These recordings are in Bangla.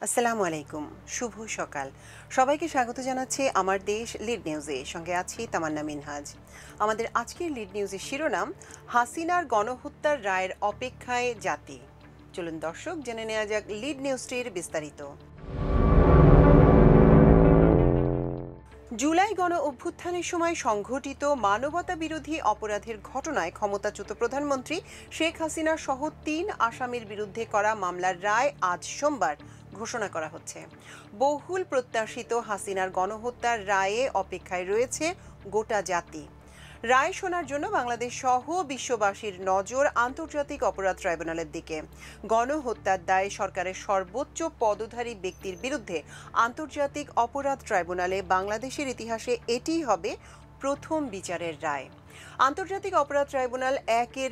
আসসালামু আলাইকুম, শুভ সকাল। সবাইকে স্বাগত জানাচ্ছি আমার দেশ লিড নিউজে। সঙ্গে আছি তামান্না মিনহাজ। আমাদের আজকের লিড নিউজের শিরোনাম, হাসিনার গণহত্যার রায়ের অপেক্ষায় জাতি। চলুন দর্শক, জেনে নেওয়া যাক লিড নিউজটির বিস্তারিত। জুলাই গণ অভ্যুত্থানের সময় সংঘটিত মানবতা বিরোধী অপরাধের ঘটনায় ক্ষমতাচ্যুত প্রধানমন্ত্রী শেখ হাসিনা সহ ৩ আসামির বিরুদ্ধে করা মামলার রায় আজ সোমবার ঘোষণা করা হচ্ছে। বহুল প্রত্যাশিত হাসিনার গণহত্যার রায়ে অপেক্ষায় রয়েছে গোটা জাতি। রায় শোনার জন্য বাংলাদেশ সহ বিশ্ববাসীর নজর আন্তর্জাতিক অপরাধ ট্রাইব্যুনালের দিকে। গণহত্যার দায়ে সরকারের সর্বোচ্চ পদধারী ব্যক্তির বিরুদ্ধে আন্তর্জাতিক অপরাধ ট্রাইব্যুনালে বাংলাদেশের ইতিহাসে এটিই হবে প্রথম বিচারের রায়। আন্তর্জাতিক অপরাধ ট্রাইব্যুনাল একের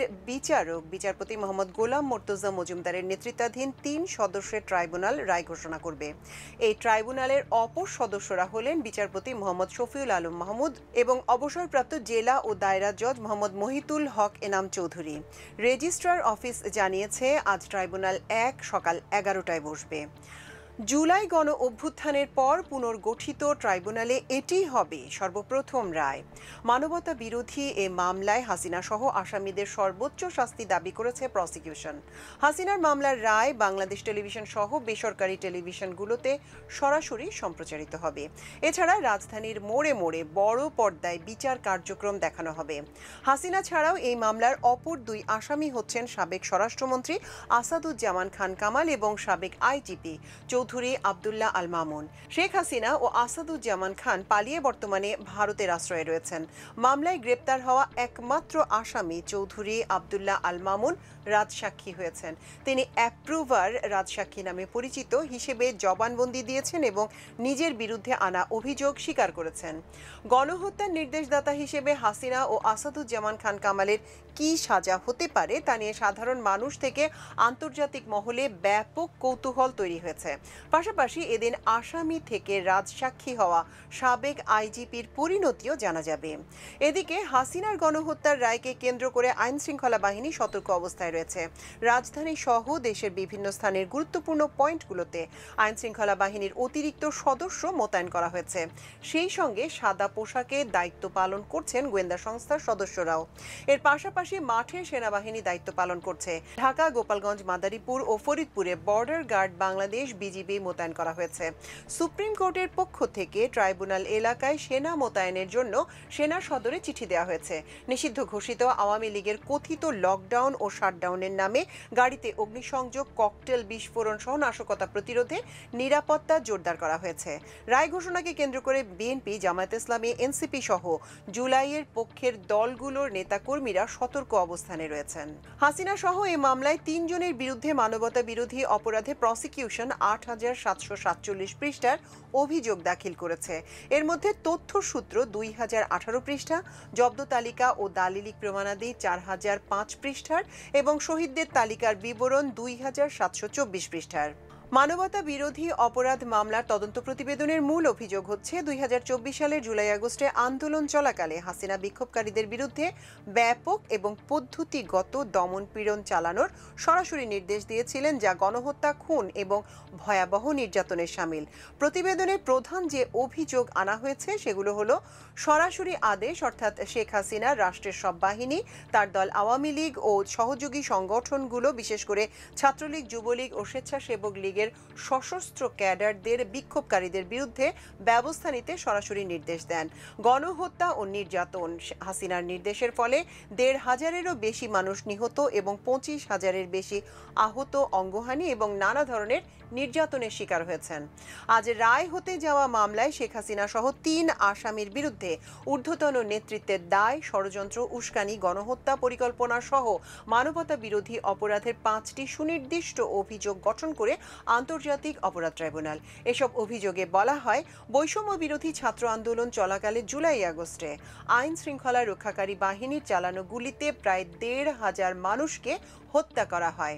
বিচারপতি মোহাম্মদ গোলাম মোর্তজা মজুমদারের নেতৃত্বাধীন ৩ সদস্যের ট্রাইব্যুনাল রায় ঘোষণা করবে। এই ট্রাইব্যুনালের অপর সদস্যরা হলেন বিচারপতি মোহাম্মদ শফিউল আলম মাহমুদ এবং অবসরপ্রাপ্ত জেলা ও দায়রা জজ মোহাম্মদ মহিতুল হক এনাম চৌধুরী। রেজিস্ট্রার অফিস জানিয়েছে, আজ ট্রাইব্যুনাল ১ সকাল ১১টায় বসবে। জুলাই গণ অভ্যুত্থানের পর পুনর্গঠিত ট্রাইব্যুনালে এটি হবে সর্বপ্রথম রায়। মানবতা বিরোধী এ মামলায় হাসিনা সহ আসামিদের সর্বোচ্চ শাস্তি দাবি করেছে প্রসিকিউশন। হাসিনার মামলার রায় বাংলাদেশ টেলিভিশন সহ বেসরকারি টেলিভিশনগুলোতে সরাসরি সম্প্রচারিত হবে। এছাড়া রাজধানীর মোড়ে মোড়ে বড় পর্দায় বিচার কার্যক্রম দেখানো হবে। হাসিনা ছাড়াও এই মামলার অপর ২ আসামি হচ্ছেন সাবেক স্বরাষ্ট্রমন্ত্রী আসাদুজ্জামান খান কামাল এবং সাবেক আইজিপি চৌধুরী আবদুল্লাহ আল মামুন। শেখ হাসিনা ও আসাদুজ্জামান খান পালিয়ে বর্তমানে ভারতের আশ্রয়ে রয়েছেন। মামলায় গ্রেপ্তার হওয়া একমাত্র আসামি চৌধুরী আবদুল্লাহ আল মামুন রাজসাক্ষী হয়েছেন। তিনি অ্যাপ্রুভার রাজসাক্ষী নামে পরিচিত হিসেবে জবানবন্দি দিয়েছেন এবং নিজের বিরুদ্ধে আনা অভিযোগ স্বীকার করেছেন। গণহত্যার নির্দেশদাতা হিসেবে হাসিনা ও আসাদুজ্জামান খান কামালের কি সাজা হতে পারে তা নিয়ে সাধারণ মানুষ থেকে আন্তর্জাতিক মহলে ব্যাপক কৌতূহল তৈরি হয়েছে। পাশাপাশি এদিন আসামি থেকে রাজসাক্ষী হওয়া সাবেক আইজিপির পরিণতিও জানা যাবে। এদিকে হাসিনার গণহত্যার রায়কে কেন্দ্র করে আইন শৃঙ্খলা বাহিনী সতর্ক অবস্থায় রয়েছে। রাজধানী সহ দেশের বিভিন্ন স্থানের গুরুত্বপূর্ণ পয়েন্টগুলোতে আইন শৃঙ্খলা বাহিনীর অতিরিক্ত সদস্য মোতায়েন করা হয়েছে। সেই সঙ্গে সাদা পোশাকে দায়িত্ব পালন করছেন গোয়েন্দা সংস্থার সদস্যরাও। এর পাশাপাশি মাঠে সেনাবাহিনী দায়িত্ব পালন করছে। ঢাকা, গোপালগঞ্জ, মাদারীপুর ও ফরিদপুরে বর্ডার গার্ড বাংলাদেশ বিজিবি মোতায়েন করা হয়েছে। সুপ্রিম কোর্টের পক্ষ থেকে ট্রাইব্যুনাল এলাকায় সেনা মোতায়েনের জন্য সেনা সদরে চিঠি দেওয়া হয়েছে। নিষিদ্ধ ঘোষিত আওয়ামী লীগের কথিত লকডাউন ও শাটডাউনের নামে গাড়িতে অগ্নিসংযোগ, ককটেল বিস্ফোরণ সহ নাশকতা প্রতিরোধে নিরাপত্তা জোরদার করা হয়েছে। রায় ঘোষণাকে কেন্দ্র করে বিএনপি, জামায়াত ইসলামী, এনসিপি সহ জুলাইয়ের পক্ষের দলগুলোর নেতাকর্মীরা সতর্ক অবস্থানে রয়েছেন। হাসিনা সহ এই মামলায় ৩ জনের বিরুদ্ধে মানবতা বিরোধী অপরাধে প্রসিকিউশন ৮৭৪৭ পৃষ্ঠার অভিযোগ দাখিল করেছে। এর মধ্যে তথ্যসূত্র ২০১৮ পৃষ্ঠা, জব্দ তালিকা ও দালিলিক প্রমাণাদি ৪০০৫ পৃষ্ঠার এবং শহীদদের তালিকার বিবরণ ২৭২৪ পৃষ্ঠার। মানবতা বিরোধী অপরাধ মামলার তদন্ত প্রতিবেদনের মূল অভিযোগ হচ্ছে, ২০২৪ সালের জুলাই-আগস্টে আন্দোলন চলাকালে হাসিনা বিক্ষোভকারীদের বিরুদ্ধে ব্যাপক এবং পদ্ধতিগত দমন-পীড়ন চালানোর সরাসরি নির্দেশ দিয়েছিলেন, যা গণহত্যা, খুন এবং ভয়াবহ নির্যাতনের শামিল। প্রতিবেদনের প্রধান যে অভিযোগ আনা হয়েছে সেগুলো হলো সরাসরি আদেশ, অর্থাৎ শেখ হাসিনা রাষ্ট্রের সব বাহিনী, তার দল আওয়ামী লীগ ও সহযোগী সংগঠনগুলো, বিশেষ করে ছাত্রলীগ, যুবলীগ ও স্বেচ্ছাসেবক লীগের সশস্ত্র ক্যাডারদের বিক্ষোভকারীদের বিরুদ্ধে ব্যবস্থা নিতে সরাসরি নির্দেশ দেন। গণহত্যা ও নির্যাতন, হাসিনার নির্দেশের ফলে ১৫০০-এরও বেশি মানুষ নিহত এবং ২৫,০০০-এর বেশি আহত, অঙ্গহানি এবং নানা ধরনের নির্যাতনের শিকার হয়েছেন। আজ রায় হতে যাওয়া মামলায় শেখ হাসিনা সহ ৩ আসামির বিরুদ্ধে ঊর্ধ্বতন নেতৃত্বের দায়, ষড়যন্ত্র, উস্কানি, গণহত্যা পরিকল্পনা সহ মানবতা বিরোধী অপরাধের ৫টি সুনির্দিষ্ট অভিযোগ গঠন করে আন্তর্জাতিক অপরাধ ট্রাইব্যুনাল। এসব অভিযোগে বলা হয়, বৈষম্য বিরোধী ছাত্র আন্দোলন চলাকালে জুলাই-আগস্টে আইন শৃঙ্খলা রক্ষাকারী বাহিনীর চালানো গুলিতে প্রায় ১৫০০ মানুষকে হত্যা করা হয়।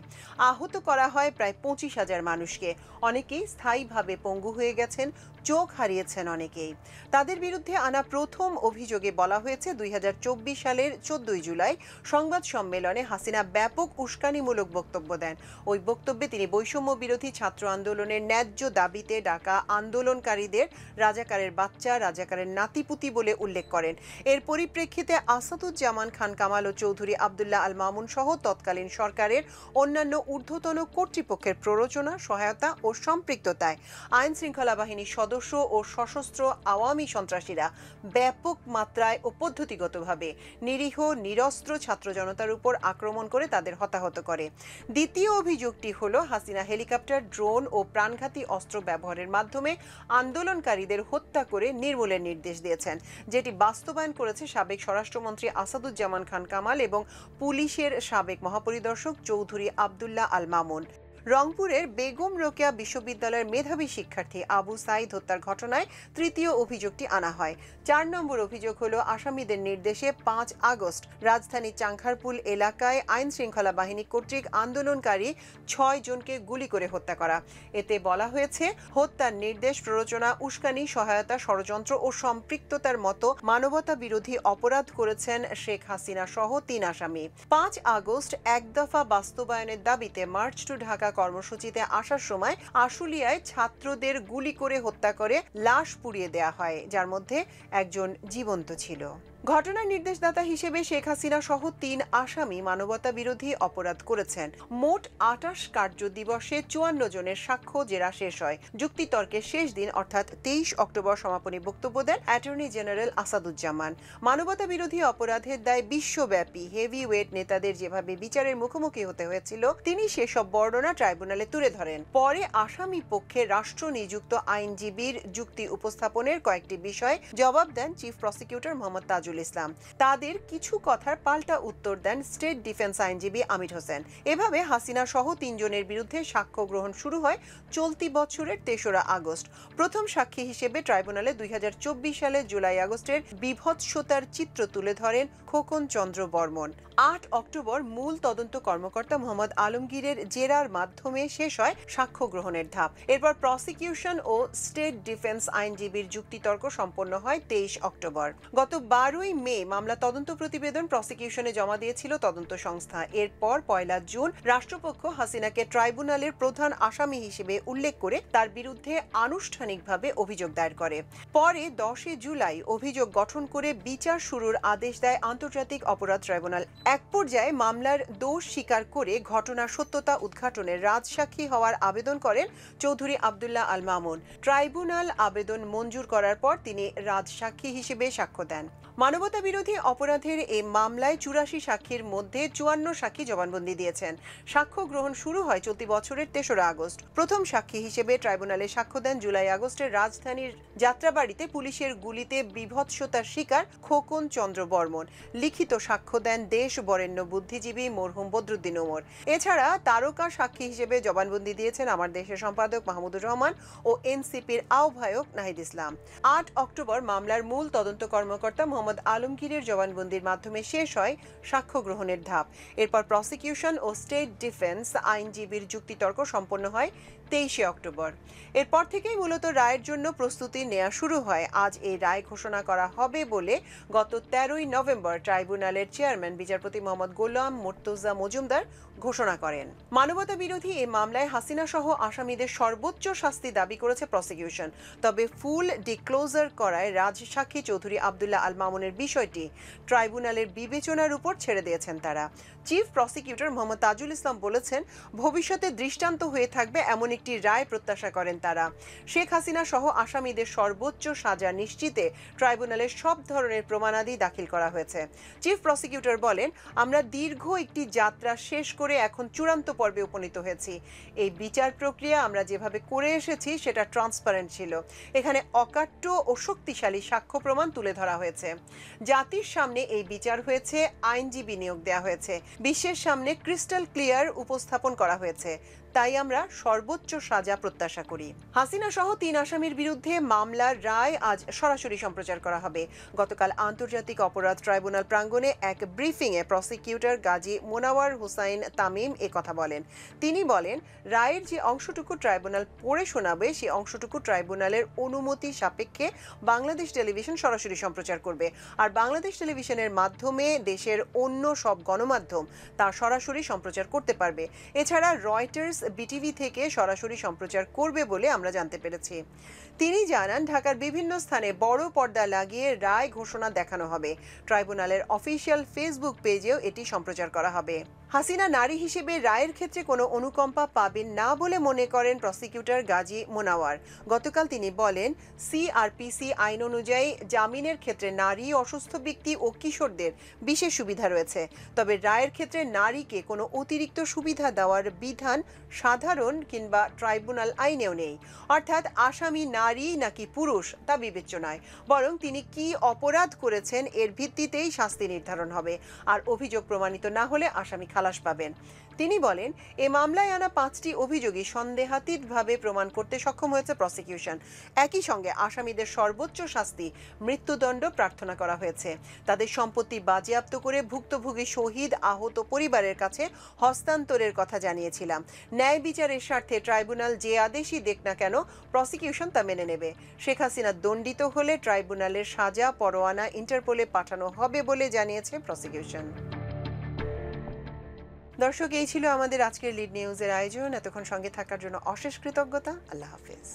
আহত করা হয় প্রায় 25,000 মানুষকে। অনেকেই স্থায়ীভাবে পঙ্গু হয়ে গেছেন, চোখ হারিয়েছেন অনেকেই। তাদের বিরুদ্ধে আনা প্রথম অভিযোগে বলা হয়েছে 2024 সালের 14 জুলাই সংবাদ সম্মেলনে হাসিনা ব্যাপক উস্কানিমূলক বক্তব্য দেন। ওই বক্তব্যে তিনি বৈষম্য বিরোধী ছাত্র আন্দোলনের ন্যায্য দাবিতে ডাকা আন্দোলনকারীদের রাজাকারের বাচ্চা, রাজাকারের নাতিপুতি বলে উল্লেখ করেন। এর পরিপ্রেক্ষিতে আসাদুজ্জামান খান কামাল ও চৌধুরী আবদুল্লাহ আল মামুন সহ তৎকালীন সরকারের অন্যান্য ঊর্ধ্বতন কর্তৃপক্ষের প্ররোচনা, সহায়তা ও সম্পৃক্ততায় আইন শৃঙ্খলা বাহিনীর সদস্য ও সশস্ত্র আওয়ামী সন্ত্রাসীরা ব্যাপক মাত্রায় ও পদ্ধতিগতভাবে নিরীহ নিরস্ত্র ছাত্র জনতার উপর আক্রমণ করে তাদের হতাহত করে। দ্বিতীয় অভিযোগটি হলো হাসিনা হেলিকপ্টার, ড্রোন ও প্রাণঘাতী অস্ত্র ব্যবহারের মাধ্যমে আন্দোলনকারীদের হত্যা করে নির্মূলের নির্দেশ দিয়েছেন, যেটি বাস্তবায়ন করেছে সাবেক স্বরাষ্ট্রমন্ত্রী আসাদুজ্জামান খান কামাল এবং পুলিশের সাবেক মহাপরিদর্শক চৌধুরী আবদুল্লাহ আল মামুন। রংপুরের বেগম রোকেয়া বিশ্ববিদ্যালয়ের মেধাবী শিক্ষার্থী আবু সাইদ হত্যার ঘটনায় তৃতীয় অভিযোগটি আনা হয়। 4 নম্বর অভিযোগ হলো আসামিদের নির্দেশে 5 আগস্ট রাজধানী চাংখারপুল এলাকায় আইন শৃঙ্খলা বাহিনী কর্তৃক আন্দোলনকারী 6 জনকে গুলি করে হত্যা করা। এতে বলা হয়েছে, হত্যার নির্দেশ, প্ররোচনা, উস্কানি, সহায়তা, ষড়যন্ত্র ও সম্পৃক্ততার মতো মানবতা বিরোধী অপরাধ করেছেন শেখ হাসিনা সহ 3 আসামি। 5 আগস্ট এক দফা বাস্তবায়নের দাবিতে মার্চ টু ঢাকা কর্মসূচিতে আসার সময় আশুলিয়ায় ছাত্রদের গুলি করে হত্যা করে লাশ পুড়িয়ে দেয়া হয়, যার মধ্যে একজন জীবন্ত ছিল। ঘটনার নির্দেশদাতা হিসেবে শেখ হাসিনা সহ 3 আসামি মানবতা বিরোধী অপরাধ করেছেন। মোট 28 কার্য দিবসে 54 জনের সাক্ষ্য জেরা শেষ হয়। যুক্তিতর্কের শেষ দিন অর্থাৎ 23 অক্টোবর সমাপনী বক্তব্য দেন অ্যাটর্নি জেনারেল আসাদুজ্জামান। মানবতা বিরোধী অপরাধের দায় বিশ্বব্যাপী হেভি ওয়েট নেতাদের যেভাবে বিচারের মুখোমুখি হতে হয়েছিল, তিনি সেসব বর্ণনা ট্রাইব্যুনালে তুলে ধরেন। পরে আসামি পক্ষে রাষ্ট্র নিযুক্ত আইনজীবীর যুক্তি উপস্থাপনের কয়েকটি বিষয়ে জবাব দেন চিফ প্রসিকিউটর মোহাম্মদ তাজুল ইসলাম। তাদের কিছু কথার পাল্টা উত্তর দেন স্টেট ডিফেন্স আইনজীবী আমির হোসেন। এভাবে হাসিনা সহ 3 জনের বিরুদ্ধে সাক্ষ্য গ্রহণ শুরু হয় চলতি বছরের 3রা আগস্ট। প্রথম সাক্ষী হিসেবে ট্রাইব্যুনালে 2024 সালের জুলাই আগস্টের বিভৎসতার চিত্র তুলে ধরেন খোকন চন্দ্র বর্মন। 8 অক্টোবর মূল তদন্ত কর্মকর্তা মোহাম্মদ আলমগীরের জেরার মাধ্যমে শেষ হয় সাক্ষ্য গ্রহণের ধাপ। এরপর প্রসিকিউশন ও স্টেট ডিফেন্স আইনজীবীর যুক্তিতর্ক সম্পন্ন হয় 23 অক্টোবর। গত 12ই মে মামলা তদন্ত প্রতিবেদন প্রসিকিউশনে জমা দিয়েছিল তদন্ত সংস্থা। এরপর 1 জুন রাষ্ট্রপক্ষ হাসিনাকে ট্রাইব্যুনালের প্রধান আসামি হিসেবে উল্লেখ করে তার বিরুদ্ধে আনুষ্ঠানিকভাবে অভিযোগ দায়ের করে। পরে 10 জুলাই অভিযোগ গঠন করে বিচার শুরুর আদেশ দেয় আন্তর্জাতিক অপরাধ ট্রাইব্যুনাল। এক পর্যায়ে মামলার দোষ স্বীকার করে ঘটনার সত্যতা উদ্ঘাটনের রাজসাক্ষী হওয়ার আবেদন করেন চৌধুরী আবদুল্লাহ আল মামুন। ট্রাইব্যুনাল আবেদন মঞ্জুর করার পর তিনি রাজসাক্ষী হিসেবে সাক্ষ্য দেন। মানবতা বিরোধী অপরাধের এই মামলায় 84 সাক্ষীর মধ্যে 54 সাক্ষী জবানবন্দি দিয়েছেন। সাক্ষ্য গ্রহণ শুরু হয় চলতি বছরের 3রা আগস্ট। প্রথম সাক্ষী হিসেবে ট্রাইব্যুনালে সাক্ষ্য দেন জুলাই আগস্টের রাজধানীর যাত্রাবাড়িতে পুলিশের গুলিতে বিভৎসতার শিকার খোকন চন্দ্র বর্মন। লিখিত সাক্ষ্য দেন দেশ বরেণ্য বুদ্ধিজীবী মরহুম বদরুদ্দিন ওমর। এছাড়া তারকা সাক্ষী হিসেবে জবানবন্দি দিয়েছেন আমার দেশের সম্পাদক মাহমুদুর রহমান ও এনসিপির আহ্বায়ক নাহিদ ইসলাম। 8 অক্টোবর মামলার মূল তদন্ত কর্মকর্তা মোহাম্মদ আলমগীরের জবানবন্দির মাধ্যমে শেষ হয় সাক্ষ্য গ্রহণের ধাপ। এরপর প্রসিকিউশন ও স্টেট ডিফেন্স আইনজীবীর যুক্তিতর্ক সম্পন্ন হয় 23 অক্টোবর। এরপর থেকেই মূলত রায়ের জন্য প্রস্তুতি নেওয়া শুরু হয়। আজ এই রায় ঘোষণা করা হবে বলে গত 13ই নভেম্বর ট্রাইব্যুনালের চেয়ারম্যান বিচারপতি মোহাম্মদ গোলাম মুর্তজা মজুমদার ঘোষণা করেন। মানবতা বিরোধী এই মামলায় হাসিনা সহ আসামিদের সর্বোচ্চ শাস্তি দাবি করেছে প্রসিকিউশন। তবে ফুল ডিক্লোজার করায় রাজসাক্ষী চৌধুরী আবদুল্লাহ আল মামুনের বিষয়টি ট্রাইব্যুনালের বিবেচনার উপর ছেড়ে দিয়েছেন তারা। চিফ প্রসিকিউটর মোহাম্মদ তাজুল ইসলাম বলেছেন, ভবিষ্যতে দৃষ্টান্ত হয়ে থাকবে এমন একটি রায় প্রত্যাশা করেন তারা। শেখ হাসিনা সহ আসামিদের সর্বোচ্চ সাজা নিশ্চিতে ট্রাইব্যুনালে সব ধরনের প্রমাণাদি দাখিল করা হয়েছে। চিফ প্রসিকিউটর বলেন, আমরা দীর্ঘ একটি যাত্রা শেষ করে এখন চূড়ান্ত পর্বে উপনীত হয়েছি। এই বিচার প্রক্রিয়া আমরা যেভাবে করে এসেছি সেটা ট্রান্সপারেন্ট ছিল। এখানে অকাট্য ও শক্তিশালী সাক্ষ্য প্রমাণ তুলে ধরা হয়েছে। জাতির সামনে এই বিচার হয়েছে, আইনজীবী নিয়োগ দেওয়া হয়েছে, বিশ্বের সামনে ক্রিস্টাল ক্লিয়ার উপস্থাপন করা হয়েছে। তাই আমরা সর্বোচ্চ সাজা প্রত্যাশা করি। হাসিনা সহ ৩ আসামির বিরুদ্ধে মামলার রায় আজ সরাসরি সম্প্রচার করা হবে। গতকাল আন্তর্জাতিক অপরাধ ট্রাইব্যুনাল প্রাঙ্গণে এক ব্রিফিংয়ে প্রসিকিউটর গাজী মোনাওয়ার হুসাইন তামিম কথা বলেন। তিনি বলেন, রায়ের যে অংশটুকু ট্রাইব্যুনাল পড়ে শোনাবে সেই অংশটুকু ট্রাইব্যুনালের অনুমতি সাপেক্ষে বাংলাদেশ টেলিভিশন সরাসরি সম্প্রচার করবে। আর বাংলাদেশ টেলিভিশনের মাধ্যমে দেশের অন্য সব গণমাধ্যম তা সরাসরি সম্প্রচার করতে পারবে। এছাড়া রয়টার্স, বিটিভি থেকে সরাসরি সম্প্রচার করবে বলে আমরা জানতে পেরেছি। তিনি জানান, ঢাকার বিভিন্ন স্থানে বড় পর্দা লাগিয়ে রায় ঘোষণা দেখানো হবে। ট্রাইব্যুনালের অফিসিয়াল ফেসবুক পেজেও এটি সম্প্রচার করা হবে। হাসিনা নারী হিসেবে রায়ের ক্ষেত্রে কোনো অনুকম্পা পাবেন না বলে মনে করেন প্রসিকিউটর গাজী মোনাওয়ার। গতকাল তিনি বলেন, সিআরপিসি আইন অনুযায়ী জামিনের ক্ষেত্রে নারী, অসুস্থ ব্যক্তি ও কিশোরদের বিশেষ সুবিধা রয়েছে। তবে রায়ের ক্ষেত্রে নারীকে কোনো অতিরিক্ত সুবিধা দেওয়ার বিধান সাধারণ কিংবা ট্রাইব্যুনাল আইনেও নেই। অর্থাৎ আসামি নারী নাকি পুরুষ তা বিবেচ্য নয়, বরং তিনি কি অপরাধ করেছেন এর ভিত্তিতেই শাস্তি নির্ধারণ হবে। আর অভিযোগ প্রমাণিত না হলে আসামি খালাস পাবেন। তিনি বলেন, এ মামলায় আনা 5টি অভিযোগই সন্দেহাতীতভাবে প্রমাণ করতে সক্ষম হয়েছে প্রসিকিউশন। একই সঙ্গে আসামিদের সর্বোচ্চ শাস্তি মৃত্যুদণ্ড প্রার্থনা করা হয়েছে। তাদের সম্পত্তি বাজেয়াপ্ত করে ভুক্তভোগী শহীদ আহত পরিবারের কাছে হস্তান্তরের কথা জানিয়েছিলাম। ন্যায় বিচারের স্বার্থে ট্রাইব্যুনাল যে আদেশই দেখ না কেন প্রসিকিউশন তা মেনে নেবে। শেখ হাসিনা দণ্ডিত হলে ট্রাইব্যুনালের সাজা পরোয়ানা ইন্টারপোলে পাঠানো হবে বলে জানিয়েছে প্রসিকিউশন। দর্শক, এই ছিল আমাদের আজকের লিড নিউজের আয়োজন। এতক্ষণ সঙ্গে থাকার জন্য অশেষ কৃতজ্ঞতা। আল্লাহ হাফেজ।